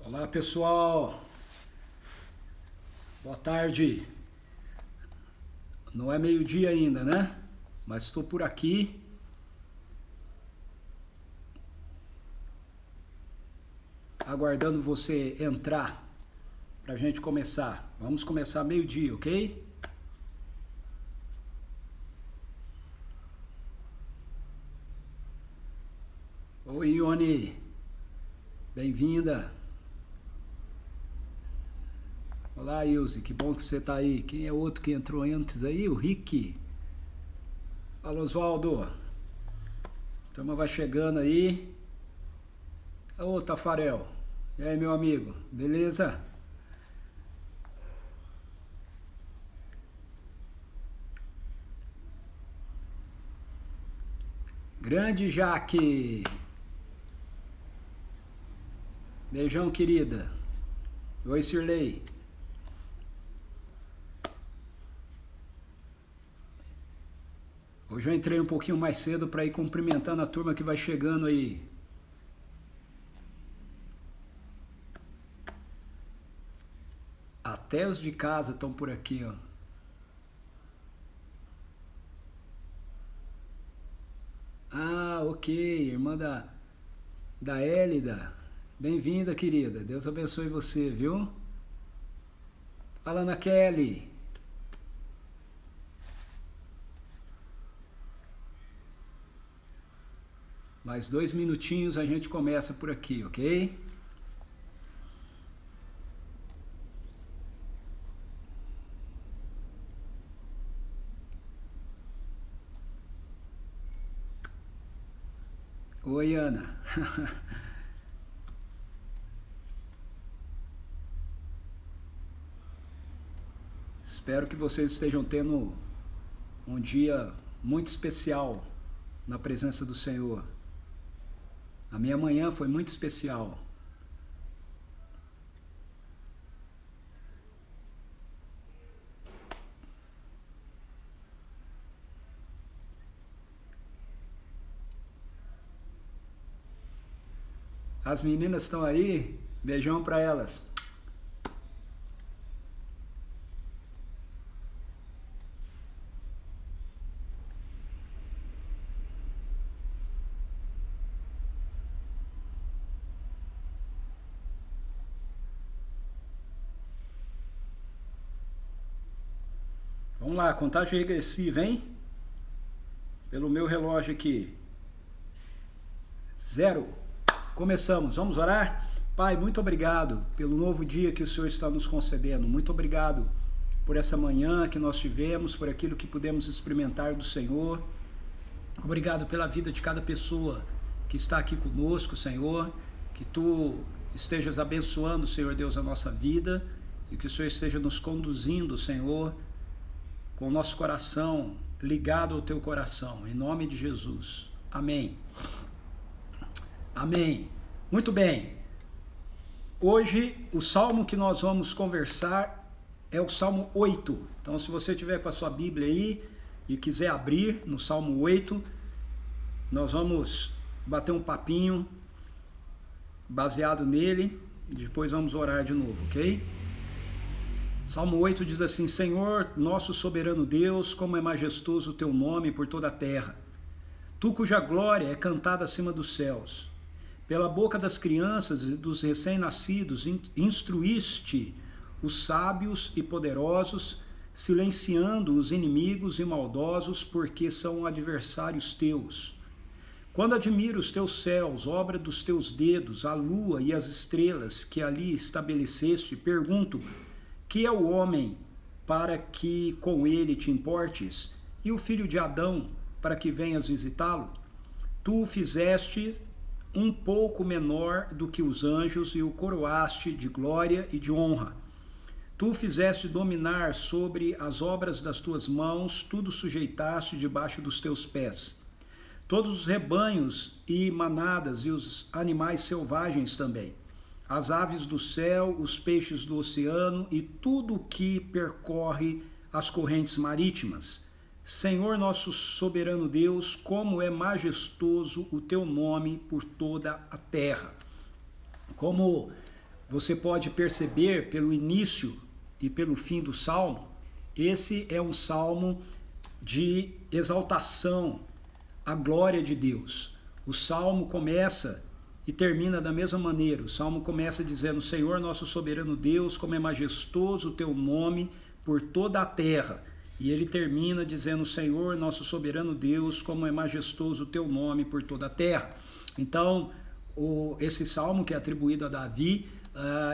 Olá pessoal, boa tarde. Não é meio-dia ainda, né? Mas estou por aqui. Aguardando você entrar pra gente começar. Vamos começar meio-dia, ok? Oi, Ione. Bem-vinda. Olá, Ilse. Que bom que você tá aí. Quem é outro que entrou antes aí? O Rick. Fala, Oswaldo. A turma vai chegando aí. Ô, Tafarel. E aí, meu amigo? Beleza? Grande Jaque. Beijão, querida. Oi, Sirley. Hoje eu entrei um pouquinho mais cedo para ir cumprimentando a turma que vai chegando aí. Até os de casa estão por aqui, ó. Ah, ok, irmã da Hélida. Bem-vinda, querida. Deus abençoe você, viu? Fala, Ana Kelly. Mais 2 minutinhos a gente começa por aqui, ok? Oi, Ana. Espero que vocês estejam tendo um dia muito especial na presença do Senhor. A minha manhã foi muito especial. As meninas estão aí? Beijão para elas. Vamos lá, contagem regressiva, hein? Pelo meu relógio aqui. 0. Começamos, vamos orar? Pai, muito obrigado pelo novo dia que o Senhor está nos concedendo. Muito obrigado por essa manhã que nós tivemos, por aquilo que pudemos experimentar do Senhor. Obrigado pela vida de cada pessoa que está aqui conosco, Senhor. Que Tu estejas abençoando, Senhor Deus, a nossa vida e que o Senhor esteja nos conduzindo, Senhor, com o nosso coração ligado ao Teu coração. Em nome de Jesus. Amém. Amém. Muito bem. Hoje, o salmo que nós vamos conversar é o Salmo 8. Então, se você tiver com a sua Bíblia aí e quiser abrir no Salmo 8, nós vamos bater um papinho baseado nele e depois vamos orar de novo, ok? Salmo 8 diz assim: Senhor, nosso soberano Deus, como é majestoso o teu nome por toda a terra. Tu cuja glória é cantada acima dos céus. Pela boca das crianças e dos recém-nascidos instruíste os sábios e poderosos, silenciando os inimigos e maldosos, porque são adversários teus. Quando admiro os teus céus, obra dos teus dedos, a lua e as estrelas que ali estabeleceste, pergunto: que é o homem para que com ele te importes, e o filho de Adão para que venhas visitá-lo? Tu o fizeste um pouco menor do que os anjos e o coroaste de glória e de honra. Tu o fizeste dominar sobre as obras das tuas mãos, tudo sujeitaste debaixo dos teus pés. Todos os rebanhos e manadas e os animais selvagens também, as aves do céu, os peixes do oceano e tudo o que percorre as correntes marítimas. Senhor nosso soberano Deus, como é majestoso o teu nome por toda a terra. Como você pode perceber pelo início e pelo fim do salmo, esse é um salmo de exaltação à glória de Deus. O salmo começa e termina da mesma maneira. O salmo começa dizendo: Senhor, nosso soberano Deus, como é majestoso o teu nome por toda a terra. E ele termina dizendo: Senhor, nosso soberano Deus, como é majestoso o teu nome por toda a terra. Então, esse salmo que é atribuído a Davi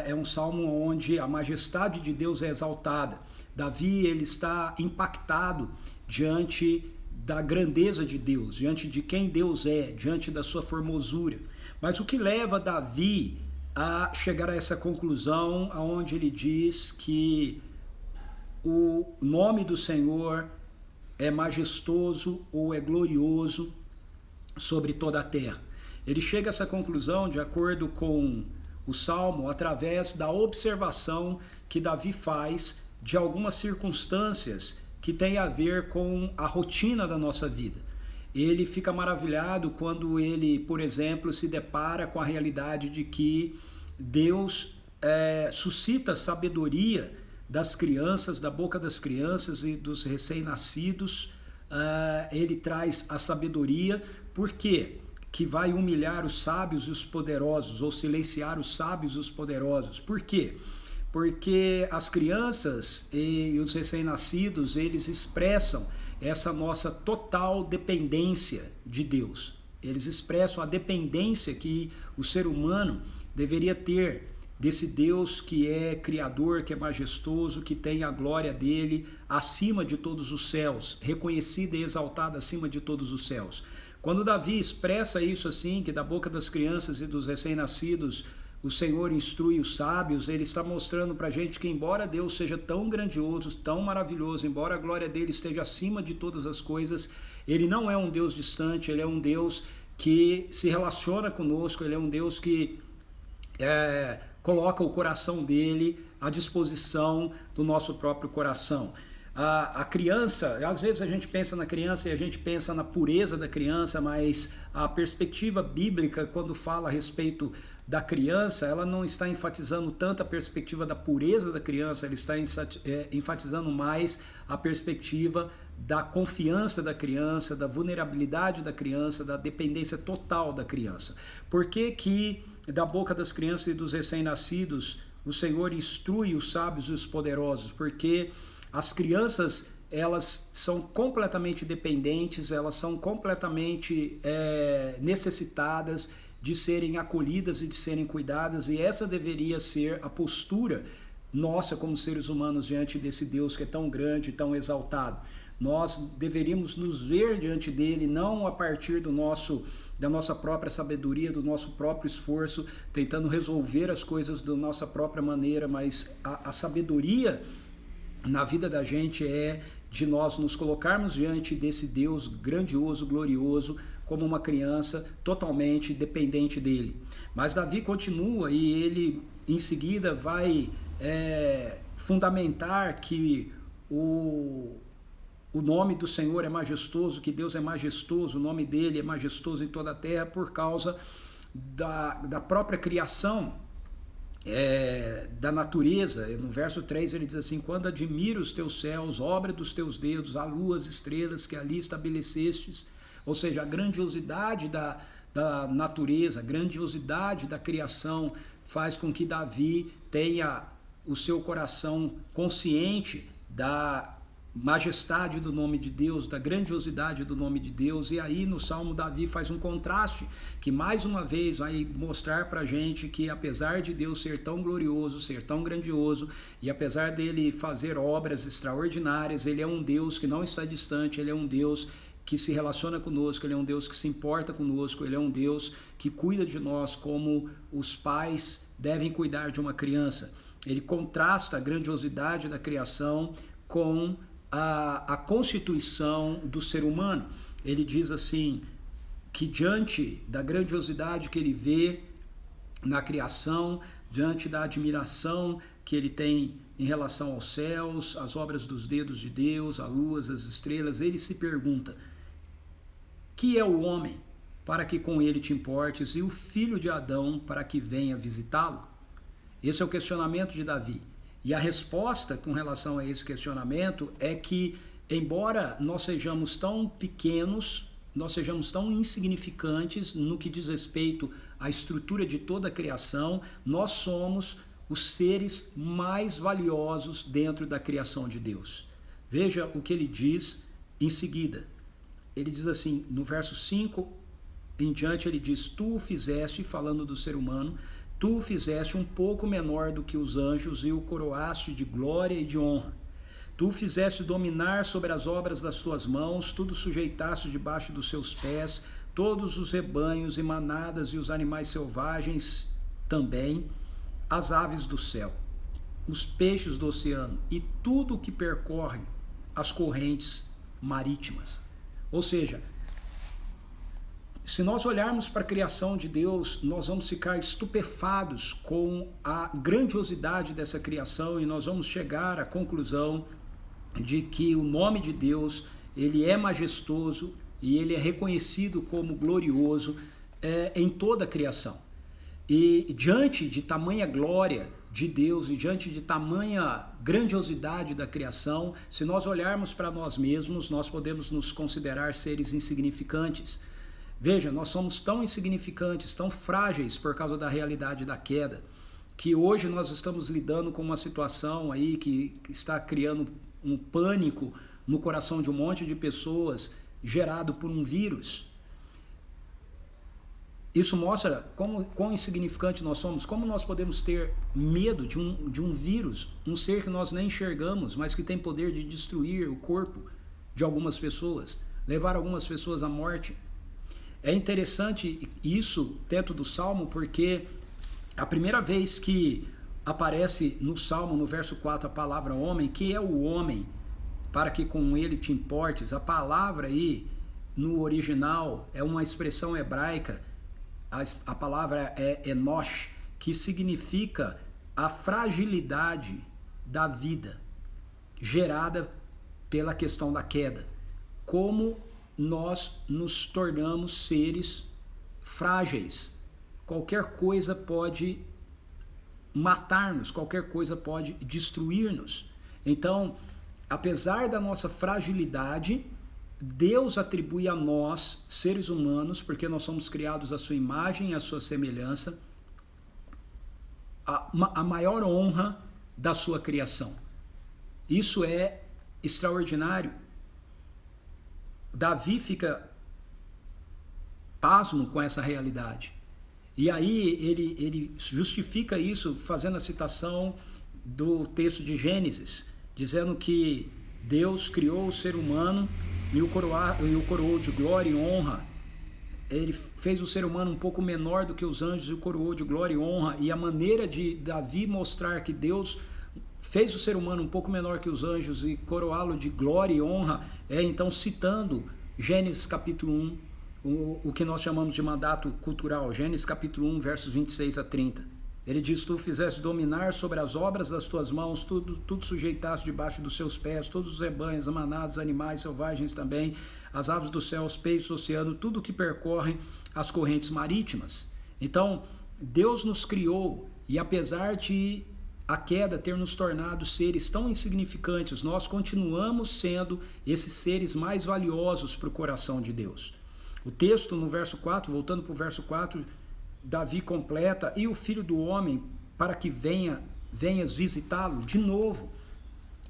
é um salmo onde a majestade de Deus é exaltada. Davi, ele está impactado diante da grandeza de Deus, diante de quem Deus é, diante da sua formosura. Mas o que leva Davi a chegar a essa conclusão, onde ele diz que o nome do Senhor é majestoso ou é glorioso sobre toda a terra? Ele chega a essa conclusão, de acordo com o Salmo, através da observação que Davi faz de algumas circunstâncias que têm a ver com a rotina da nossa vida. Ele fica maravilhado quando ele, por exemplo, se depara com a realidade de que Deus suscita sabedoria das crianças, da boca das crianças e dos recém-nascidos. Ele traz a sabedoria, por quê? Que vai humilhar os sábios e os poderosos, ou silenciar os sábios e os poderosos. Por quê? Porque as crianças e os recém-nascidos, eles expressam essa nossa total dependência de Deus. Eles expressam a dependência que o ser humano deveria ter desse Deus que é criador, que é majestoso, que tem a glória dele acima de todos os céus, reconhecida e exaltada acima de todos os céus. Quando Davi expressa isso assim, que da boca das crianças e dos recém-nascidos o Senhor instrui os sábios, ele está mostrando para a gente que, embora Deus seja tão grandioso, tão maravilhoso, embora a glória dele esteja acima de todas as coisas, ele não é um Deus distante, ele é um Deus que se relaciona conosco, ele é um Deus que coloca o coração dele à disposição do nosso próprio coração. A criança, às vezes a gente pensa na criança e a gente pensa na pureza da criança, mas a perspectiva bíblica, quando fala a respeito da criança, ela não está enfatizando tanto a perspectiva da pureza da criança, ela está enfatizando mais a perspectiva da confiança da criança, da vulnerabilidade da criança, da dependência total da criança. Por que que da boca das crianças e dos recém-nascidos o Senhor instrui os sábios e os poderosos? Porque as crianças, elas são completamente dependentes, elas são completamente necessitadas de serem acolhidas e de serem cuidadas, e essa deveria ser a postura nossa como seres humanos diante desse Deus que é tão grande e tão exaltado. Nós deveríamos nos ver diante dele, não a partir da nossa própria sabedoria, do nosso próprio esforço, tentando resolver as coisas da nossa própria maneira, mas a sabedoria na vida da gente é de nós nos colocarmos diante desse Deus grandioso, glorioso, como uma criança totalmente dependente dele. Mas Davi continua e ele em seguida vai fundamentar que o nome do Senhor é majestoso, que Deus é majestoso, o nome dele é majestoso em toda a terra por causa da própria criação da natureza. No verso 3 ele diz assim: quando admiro os teus céus, obra dos teus dedos, a lua, as estrelas que ali estabelecestes. Ou seja, a grandiosidade da natureza, a grandiosidade da criação faz com que Davi tenha o seu coração consciente da majestade do nome de Deus, da grandiosidade do nome de Deus. E aí no Salmo Davi faz um contraste que mais uma vez vai mostrar pra gente que apesar de Deus ser tão glorioso, ser tão grandioso, e apesar dele fazer obras extraordinárias, ele é um Deus que não está distante, ele é um Deus que se relaciona conosco, ele é um Deus que se importa conosco, ele é um Deus que cuida de nós como os pais devem cuidar de uma criança. Ele contrasta a grandiosidade da criação com a constituição do ser humano. Ele diz assim, que diante da grandiosidade que ele vê na criação, diante da admiração que ele tem em relação aos céus, às obras dos dedos de Deus, a lua, as estrelas, ele se pergunta: que é o homem para que com ele te importes, e o filho de Adão para que venha visitá-lo? Esse é o questionamento de Davi. E a resposta com relação a esse questionamento é que, embora nós sejamos tão pequenos, nós sejamos tão insignificantes no que diz respeito à estrutura de toda a criação, nós somos os seres mais valiosos dentro da criação de Deus. Veja o que ele diz em seguida. Ele diz assim, no verso 5 em diante, ele diz: tu o fizeste, falando do ser humano, tu o fizeste um pouco menor do que os anjos e o coroaste de glória e de honra. Tu o fizeste dominar sobre as obras das tuas mãos, tudo sujeitaste debaixo dos seus pés, todos os rebanhos e manadas e os animais selvagens também, as aves do céu, os peixes do oceano e tudo o que percorre as correntes marítimas. Ou seja, se nós olharmos para a criação de Deus, nós vamos ficar estupefados com a grandiosidade dessa criação e nós vamos chegar à conclusão de que o nome de Deus, ele é majestoso e ele é reconhecido como glorioso em toda a criação. E diante de tamanha glória de Deus e diante de tamanha grandiosidade da criação, se nós olharmos para nós mesmos, nós podemos nos considerar seres insignificantes. Veja, nós somos tão insignificantes, tão frágeis por causa da realidade da queda, que hoje nós estamos lidando com uma situação aí que está criando um pânico no coração de um monte de pessoas, gerado por um vírus. Isso mostra quão insignificante nós somos, como nós podemos ter medo de um vírus, um ser que nós nem enxergamos, mas que tem poder de destruir o corpo de algumas pessoas, levar algumas pessoas à morte. É interessante isso dentro do Salmo, porque a primeira vez que aparece no Salmo, no verso 4, a palavra homem, que é o homem, para que com ele te importes, a palavra aí, no original, é uma expressão hebraica, a palavra é enosh, que significa a fragilidade da vida, gerada pela questão da queda. Como nós nos tornamos seres frágeis. Qualquer coisa pode matar-nos, qualquer coisa pode destruir-nos. Então, apesar da nossa fragilidade, Deus atribui a nós, seres humanos, porque nós somos criados à sua imagem e à sua semelhança, a maior honra da sua criação. Isso é extraordinário. Davi fica pasmo com essa realidade. E aí ele justifica isso fazendo a citação do texto de Gênesis, dizendo que Deus criou o ser humano e o coroou de glória e honra. Ele fez o ser humano um pouco menor do que os anjos e o coroou de glória e honra. E a maneira de Davi mostrar que Deus fez o ser humano um pouco menor que os anjos e coroá-lo de glória e honra é então citando Gênesis capítulo 1, o que nós chamamos de mandato cultural, Gênesis capítulo 1, versos 26 a 30. Ele diz: tu fizeste dominar sobre as obras das tuas mãos, tudo sujeitaste debaixo dos seus pés, todos os rebanhos, manadas, animais selvagens também, as aves do céu, os peixes do oceano, tudo que percorre as correntes marítimas. Então, Deus nos criou, e apesar de a queda ter nos tornado seres tão insignificantes, nós continuamos sendo esses seres mais valiosos para o coração de Deus. O texto no verso 4, voltando para o verso 4, Davi completa: e o filho do homem, para que venhas visitá-lo. De novo,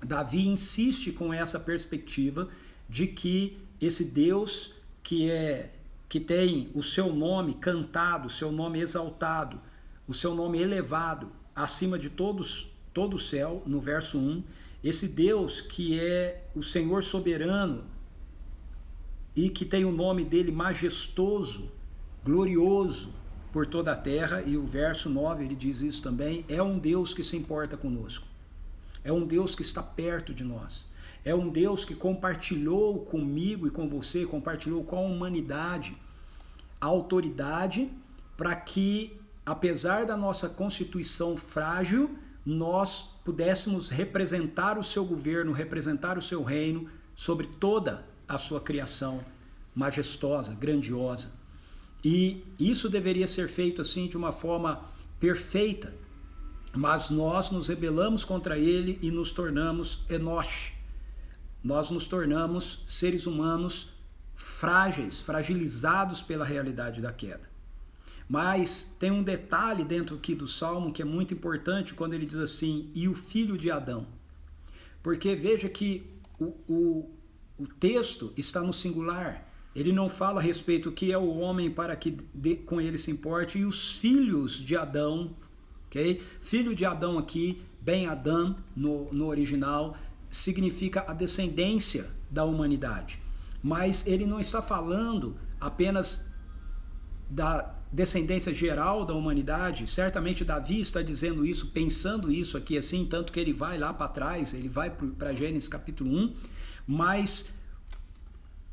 Davi insiste com essa perspectiva de que esse Deus que tem o seu nome cantado, o seu nome exaltado, o seu nome elevado acima de todo o céu, no verso 1, esse Deus que é o Senhor soberano e que tem o nome dele majestoso, glorioso por toda a terra, e o verso 9 ele diz isso também, é um Deus que se importa conosco, é um Deus que está perto de nós, é um Deus que compartilhou comigo e com você, compartilhou com a humanidade a autoridade para que, apesar da nossa constituição frágil, nós pudéssemos representar o seu governo, representar o seu reino sobre toda a sua criação majestosa, grandiosa. E isso deveria ser feito assim de uma forma perfeita. mas nós nos rebelamos contra ele e nos tornamos Enosh. Nós nos tornamos seres humanos frágeis, fragilizados pela realidade da queda. Mas tem um detalhe dentro aqui do Salmo que é muito importante quando ele diz assim, e o filho de Adão. Porque veja que o texto está no singular. Ele não fala a respeito do que é o homem para que com ele se importe, e os filhos de Adão, ok? Filho de Adão aqui, Ben Adam no original, significa a descendência da humanidade. Mas ele não está falando apenas da descendência geral da humanidade. Certamente Davi está dizendo isso, pensando isso aqui assim, tanto que ele vai lá para trás, ele vai para Gênesis capítulo 1, mas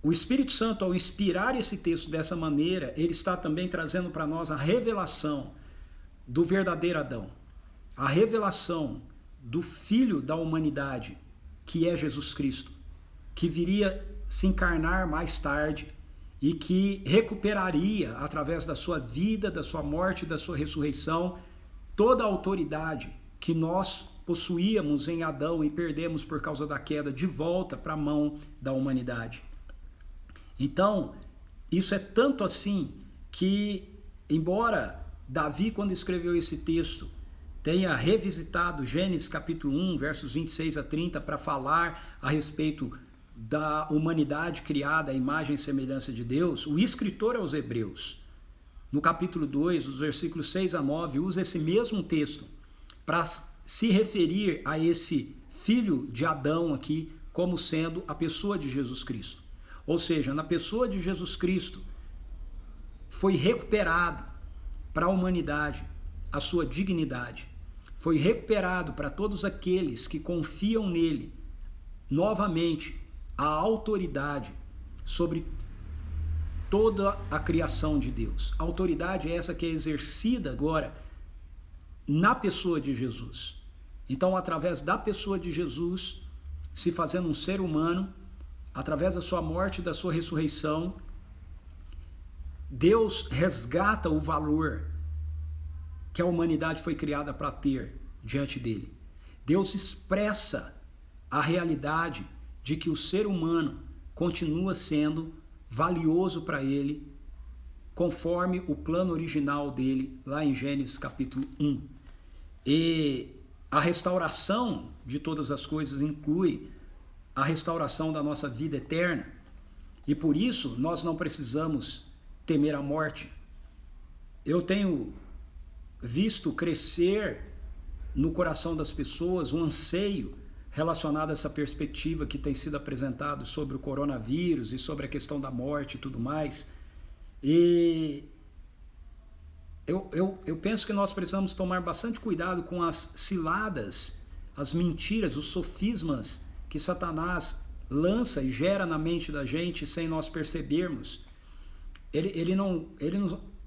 o Espírito Santo, ao inspirar esse texto dessa maneira, ele está também trazendo para nós a revelação do verdadeiro Adão, a revelação do Filho da humanidade, que é Jesus Cristo, que viria se encarnar mais tarde e que recuperaria, através da sua vida, da sua morte, da sua ressurreição, toda a autoridade que nós possuíamos em Adão e perdemos por causa da queda, de volta para a mão da humanidade. Então, isso é tanto assim que, embora Davi, quando escreveu esse texto, tenha revisitado Gênesis capítulo 1, versos 26 a 30, para falar a respeito da humanidade criada à imagem e semelhança de Deus, o escritor aos Hebreus, no capítulo 2, dos versículos 6 a 9, usa esse mesmo texto para se referir a esse filho de Adão aqui como sendo a pessoa de Jesus Cristo. Ou seja, na pessoa de Jesus Cristo foi recuperado para a humanidade a sua dignidade. Foi recuperado para todos aqueles que confiam nele novamente a autoridade sobre toda a criação de Deus. A autoridade é essa que é exercida agora na pessoa de Jesus. Então, através da pessoa de Jesus, se fazendo um ser humano, através da sua morte e da sua ressurreição, Deus resgata o valor que a humanidade foi criada para ter diante dele. Deus expressa a realidade de que o ser humano continua sendo valioso para ele, conforme o plano original dele, lá em Gênesis capítulo 1. E a restauração de todas as coisas inclui a restauração da nossa vida eterna. E por isso nós não precisamos temer a morte. Eu tenho visto crescer no coração das pessoas um anseio relacionado a essa perspectiva que tem sido apresentado sobre o coronavírus e sobre a questão da morte e tudo mais. E eu penso que nós precisamos tomar bastante cuidado com as ciladas, as mentiras, os sofismas que Satanás lança e gera na mente da gente sem nós percebermos. Ele não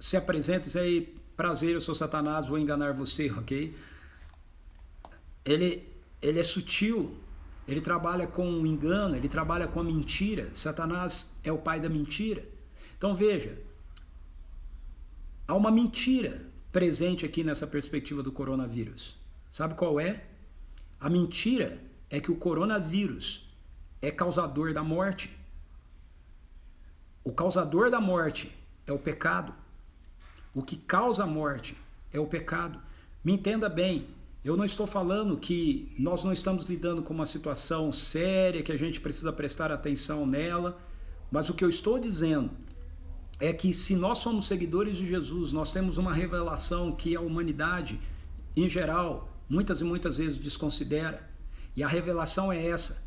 se apresenta e diz aí, prazer, eu sou Satanás, vou enganar você, ok? Ele é sutil, ele trabalha com o engano, ele trabalha com a mentira. Satanás é o pai da mentira. Então veja, há uma mentira presente aqui nessa perspectiva do coronavírus. Sabe qual é? A mentira é que o coronavírus é causador da morte. O causador da morte é o pecado. O que causa a morte é o pecado. Me entenda bem, eu não estou falando que nós não estamos lidando com uma situação séria, que a gente precisa prestar atenção nela, mas o que eu estou dizendo é que se nós somos seguidores de Jesus, nós temos uma revelação que a humanidade, em geral, muitas e muitas vezes desconsidera, e a revelação é essa: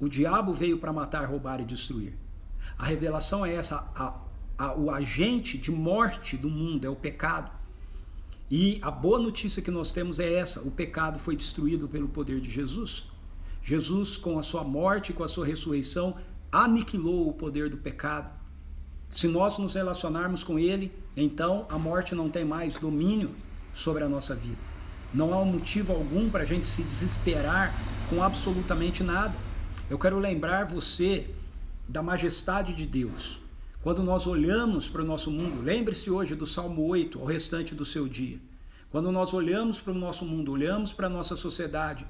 o diabo veio para matar, roubar e destruir. A revelação é essa: o agente de morte do mundo é o pecado. E a boa notícia que nós temos é essa: o pecado foi destruído pelo poder de Jesus. Jesus, com a sua morte e com a sua ressurreição, aniquilou o poder do pecado. Se nós nos relacionarmos com ele, então a morte não tem mais domínio sobre a nossa vida. Não há um motivo algum para a gente se desesperar com absolutamente nada. Eu quero lembrar você da majestade de Deus. Quando nós olhamos para o nosso mundo, lembre-se hoje do Salmo 8 ao restante do seu dia. Quando nós olhamos para o nosso mundo, olhamos para a nossa sociedade,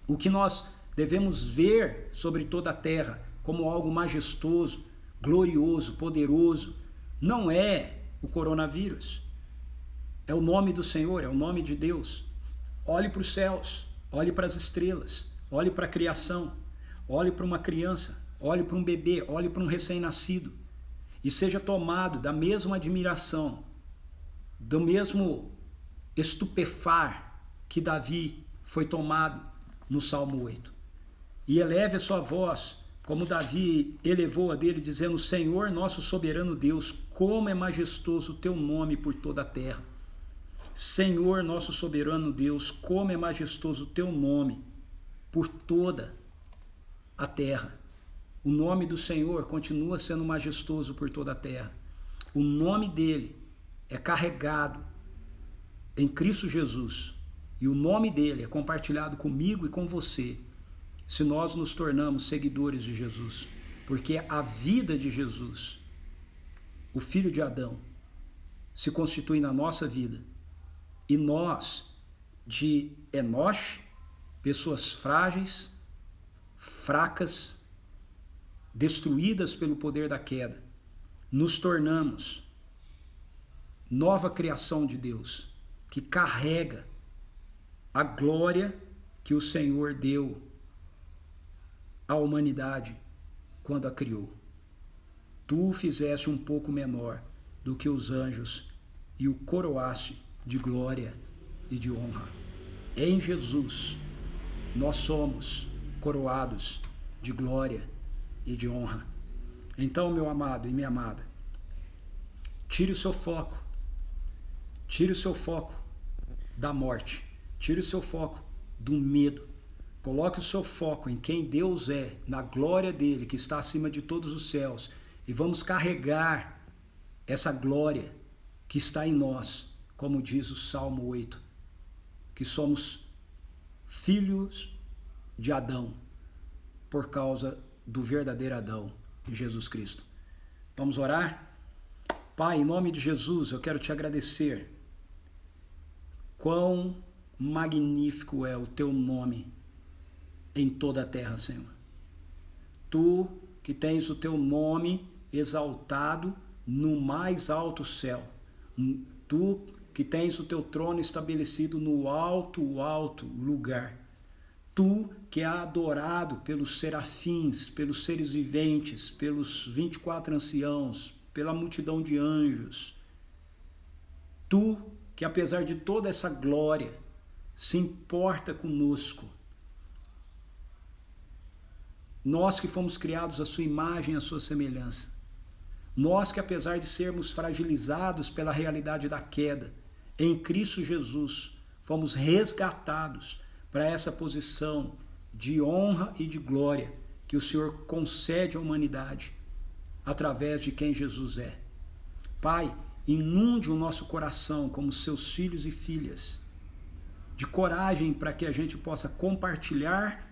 o que nós devemos ver sobre toda a terra como algo majestoso, glorioso, poderoso, não é o coronavírus. É o nome do Senhor, é o nome de Deus. Olhe para os céus, olhe para as estrelas, olhe para a criação, olhe para uma criança, olhe para um bebê, olhe para um recém-nascido e seja tomado da mesma admiração, do mesmo estupefar que Davi foi tomado no Salmo 8. E eleve a sua voz, como Davi elevou a dele, dizendo: Senhor, nosso soberano Deus, como é majestoso o teu nome por toda a terra. Senhor, nosso soberano Deus, como é majestoso o teu nome por toda a terra. O nome do Senhor continua sendo majestoso por toda a terra. O nome dele é carregado em Cristo Jesus. E o nome dele é compartilhado comigo e com você, se nós nos tornamos seguidores de Jesus. Porque a vida de Jesus, o filho de Adão, se constitui na nossa vida. E nós, de Enoche, pessoas frágeis, fracas, destruídas pelo poder da queda, nos tornamos nova criação de Deus, que carrega a glória que o Senhor deu à humanidade quando a criou. Tu o fizeste um pouco menor do que os anjos e o coroaste de glória e de honra. Em Jesus, nós somos coroados de glória e de honra. Então, meu amado e minha amada, tire o seu foco da morte, tire o seu foco do medo, coloque o seu foco em quem Deus é, na glória dele, que está acima de todos os céus, e vamos carregar essa glória que está em nós, como diz o Salmo 8, que somos filhos de Adão, por causa do verdadeiro Adão, Jesus Cristo. Vamos orar? Pai, em nome de Jesus, eu quero te agradecer. Quão magnífico é o teu nome em toda a terra, Senhor. Tu que tens o teu nome exaltado no mais alto céu. Tu que tens o teu trono estabelecido no alto lugar. Tu que é adorado pelos serafins, pelos seres viventes, pelos 24 anciãos, pela multidão de anjos. Tu que, apesar de toda essa glória, se importa conosco. Nós que fomos criados à sua imagem e à sua semelhança. Nós que, apesar de sermos fragilizados pela realidade da queda, em Cristo Jesus, fomos resgatados para essa posição de honra e de glória que o Senhor concede à humanidade através de quem Jesus é. Pai, inunde o nosso coração como seus filhos e filhas de coragem para que a gente possa compartilhar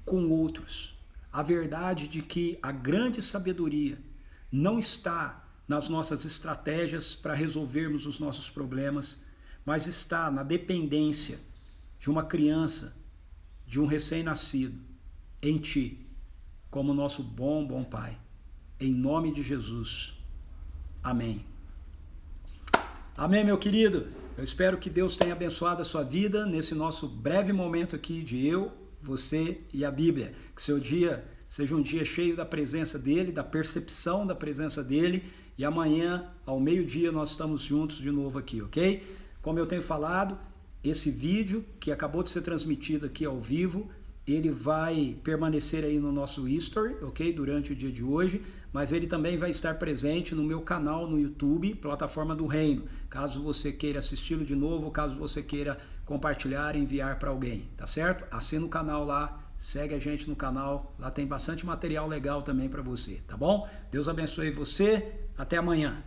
com outros a verdade de que a grande sabedoria não está nas nossas estratégias para resolvermos os nossos problemas, mas está na dependência de uma criança, de um recém-nascido, em Ti, como nosso bom Pai. Em nome de Jesus. Amém. Amém, meu querido. Eu espero que Deus tenha abençoado a sua vida nesse nosso breve momento aqui de eu, você e a Bíblia. Que seu dia seja um dia cheio da presença dEle, da percepção da presença dEle. E amanhã, ao meio-dia, nós estamos juntos de novo aqui, ok? Como eu tenho falado, esse vídeo que acabou de ser transmitido aqui ao vivo, ele vai permanecer aí no nosso history, ok? Durante o dia de hoje, mas ele também vai estar presente no meu canal no YouTube, Plataforma do Reino, caso você queira assisti-lo de novo, caso você queira compartilhar e enviar para alguém, tá certo? Assina o canal lá, segue a gente no canal, lá tem bastante material legal também para você, tá bom? Deus abençoe você, até amanhã.